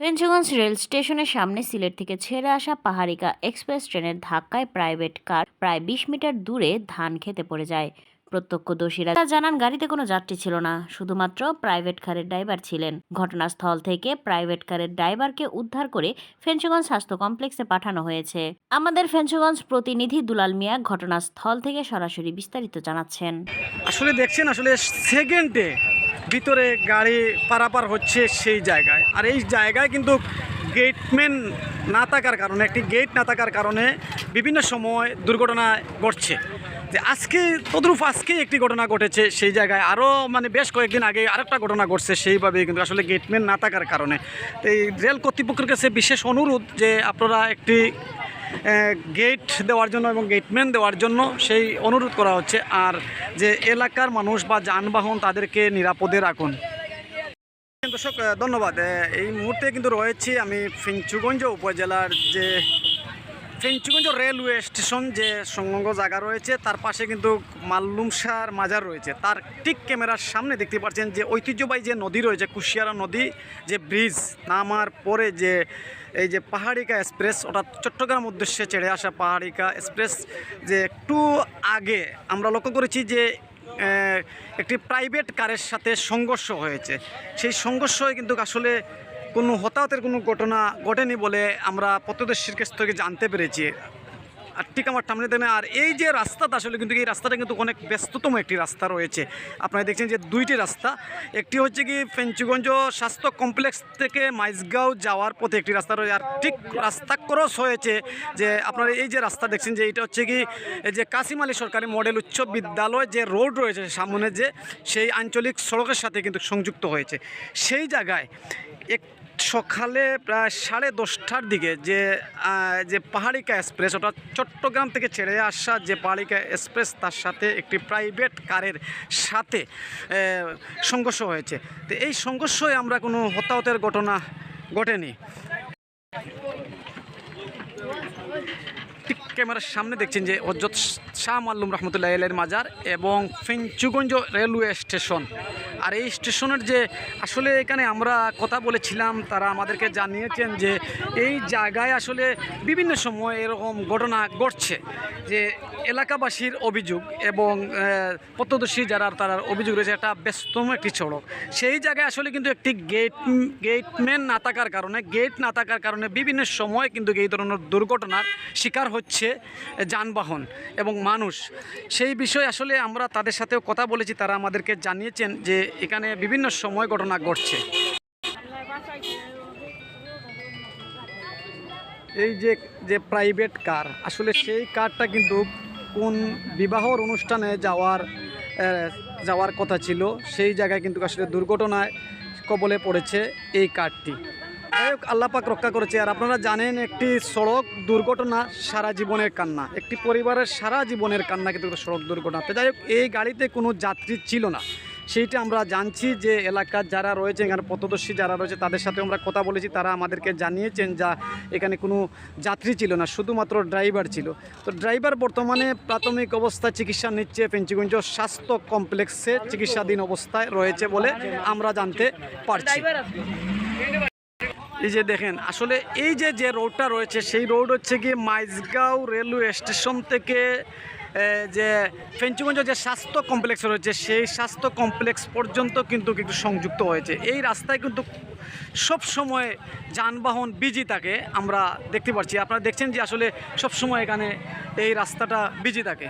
Fenchuganj rail স্টেশনের সামনে সিলেট থেকে ছেড়ে আসা পাহাড়িকা এক্সপ্রেস ট্রেনের ধাক্কায় প্রাইভেট কার প্রায় ২০ মিটার দূরে ধান খেতে পড়ে যায়। প্রত্যক্ষদর্শীরা জানান গাড়িতে কোনো যাত্রী ছিল না, শুধুমাত্র প্রাইভেট কারের ড্রাইভার ছিলেন। ঘটনাস্থল থেকে প্রাইভেট কারের ড্রাইভারকে উদ্ধার করে ফেঞ্চুগঞ্জ স্বাস্থ্য কমপ্লেক্সে পাঠানো হয়েছে। আমাদের ফেঞ্চুগঞ্জ প্রতিনিধি দুলাল মিয়া ঘটনাস্থল থেকে সরাসরি বিস্তারিত জানাচ্ছেন। আসলে দেখছেন, আসলে সেকেন্ডে ভিতরে গাড়ি পারাপার হচ্ছে সেই জায়গায়, আর এই জায়গায় কিন্তু গেটম্যান না থাকার কারণে, একটি গেট না থাকার কারণে বিভিন্ন সময় দুর্ঘটনা ঘটছে। যে আজকে একটি ঘটনা ঘটেছে সেই জায়গায়, আরও বেশ কয়েকদিন আগে আরেকটা ঘটনা ঘটছে সেইভাবেই, কিন্তু আসলে গেটম্যান না থাকার কারণে। তো এই রেল কর্তৃপক্ষের কাছে বিশেষ অনুরোধ যে আপনারা একটি গেট দেওয়ার জন্য এবং গেটম্যান দেওয়ার জন্য সেই অনুরোধ করা হচ্ছে। আর যে এলাকার মানুষ বা যানবাহন তাদেরকে নিরাপদে রাখুন। দর্শক ধন্যবাদ। এই মুহূর্তে কিন্তু রয়েছি আমি ফেঞ্চুগঞ্জ উপজেলার যে ফেঞ্চুগঞ্জ রেলওয়ে স্টেশন যে সংলগ্ন জায়গা রয়েছে, তার পাশে কিন্তু মাল্লুম শাহর মাজার রয়েছে। তার ঠিক ক্যামেরার সামনে দেখতে পাচ্ছেন যে ঐতিহ্যবাহী যে নদী রয়েছে, কুশিয়ারা নদী, যে ব্রিজ নামার পরে যে এই যে পাহাড়িকা এক্সপ্রেস, ওটা চট্টগ্রাম উদ্দেশ্যে ছেড়ে আসা পাহাড়িকা এক্সপ্রেস, যে একটু আগে আমরা লক্ষ্য করেছি যে একটি প্রাইভেট কারের সাথে সংঘর্ষ হয়েছে। সেই সংঘর্ষে কিন্তু আসলে কোনো হতাহতের কোনো ঘটনা ঘটেনি বলে আমরা প্রত্যক্ষদর্শীর কাছ থেকে জানতে পেরেছি। আর ঠিক আমার সামনে দেন, আর এই যে রাস্তাটা আসলে কিন্তু এই রাস্তাটা কিন্তু অনেক ব্যস্ততম একটি রাস্তা রয়েছে। আপনারা দেখছেন যে দুইটি রাস্তা, একটি হচ্ছে কি ফেঞ্চুগঞ্জ স্বাস্থ্য কমপ্লেক্স থেকে মাইজগাঁও যাওয়ার পথে একটি রাস্তা রয়েছে, আর ঠিক রাস্তা ক্রস হয়েছে যে আপনারা এই যে রাস্তা দেখছেন যে এটা হচ্ছে কি যে কাসিম আলী সরকারি মডেল উচ্চ বিদ্যালয় যে রোড রয়েছে সামনে, যে সেই আঞ্চলিক সড়কের সাথে কিন্তু সংযুক্ত হয়েছে। সেই জায়গায় সকালে প্রায় 10:30টার দিকে যে পাহাড়িকা এক্সপ্রেস, ওটা চট্টগ্রাম থেকে ছেড়ে আসা যে পাহাড়িকা এক্সপ্রেস, তার সাথে একটি প্রাইভেট কারের সাথে সংঘর্ষ হয়েছে। তো এই সংঘর্ষে আমরা কোনো হতাহতের ঘটনা ঘটেনি। ঠিক ক্যামেরার সামনে দেখছেন যে হযরত শাহ মাল্লুম রহমতুল্লাহ আলাইহির মাজার এবং ফেঞ্চুগঞ্জ রেলওয়ে স্টেশন। আর এই স্টেশনের যে আসলে এখানে আমরা কথা বলেছিলাম, তারা আমাদেরকে জানিয়েছেন যে এই জায়গায় আসলে বিভিন্ন সময় এরকম ঘটনা ঘটছে, যে এলাকাবাসীর অভিযোগ এবং প্রত্যক্ষদর্শী যারা তার অভিযোগ রয়েছে, একটা ব্যস্ততম একটি সড়ক। সেই জায়গায় আসলে কিন্তু একটি গেটম্যান না থাকার কারণে বিভিন্ন সময় কিন্তু এই ধরনের দুর্ঘটনার শিকার হচ্ছে যানবাহন এবং মানুষ। সেই বিষয়ে আসলে আমরা তাদের সাথেও কথা বলেছি, তারা আমাদেরকে জানিয়েছেন যে এখানে বিভিন্ন সময় ঘটনা ঘটছে। এই যে প্রাইভেট কার, আসলে সেই কারটা কিন্তু কোন বিবাহর অনুষ্ঠানে যাওয়ার কথা ছিল, সেই জায়গায় কিন্তু আসলে দুর্ঘটনায় কবলে পড়েছে এই কারটি। যাই হোক, আল্লাহ পাক রক্ষা করেছে। আর আপনারা জানেন, একটি সড়ক দুর্ঘটনা সারা জীবনের কান্না, একটি পরিবারের সারা জীবনের কান্না কিন্তু সড়ক দুর্ঘটনা। তো যাই হোক, এই গাড়িতে কোনো যাত্রী ছিল না, সেইটা আমরা জানছি। যে এলাকার যারা রয়েছে, এখানে প্রত্যক্ষদর্শী যারা রয়েছে, তাদের সাথে আমরা কথা বলেছি, তারা আমাদেরকে জানিয়েছেন যা এখানে কোনো যাত্রী ছিল না, শুধুমাত্র ড্রাইভার ছিল। তো ড্রাইভার বর্তমানে প্রাথমিক অবস্থায় চিকিৎসা নিচ্ছে, ফেঞ্চুগঞ্জ স্বাস্থ্য কমপ্লেক্সে চিকিৎসাধীন অবস্থায় রয়েছে বলে আমরা জানতে পারছি। এই যে দেখেন, আসলে এই যে রোডটা রয়েছে, সেই রোড হচ্ছে কি মাইজগাঁও রেলওয়ে স্টেশন থেকে যে ফেঞ্চুগঞ্জ যে স্বাস্থ্য কমপ্লেক্স রয়েছে, সেই স্বাস্থ্য কমপ্লেক্স পর্যন্ত কিন্তু সংযুক্ত হয়েছে। এই রাস্তায় কিন্তু সব সময় যানবাহন বিজি থাকে, আমরা দেখতে পাচ্ছি। আপনারা দেখছেন যে আসলে সব সময় এখানে এই রাস্তাটা বিজি থাকে।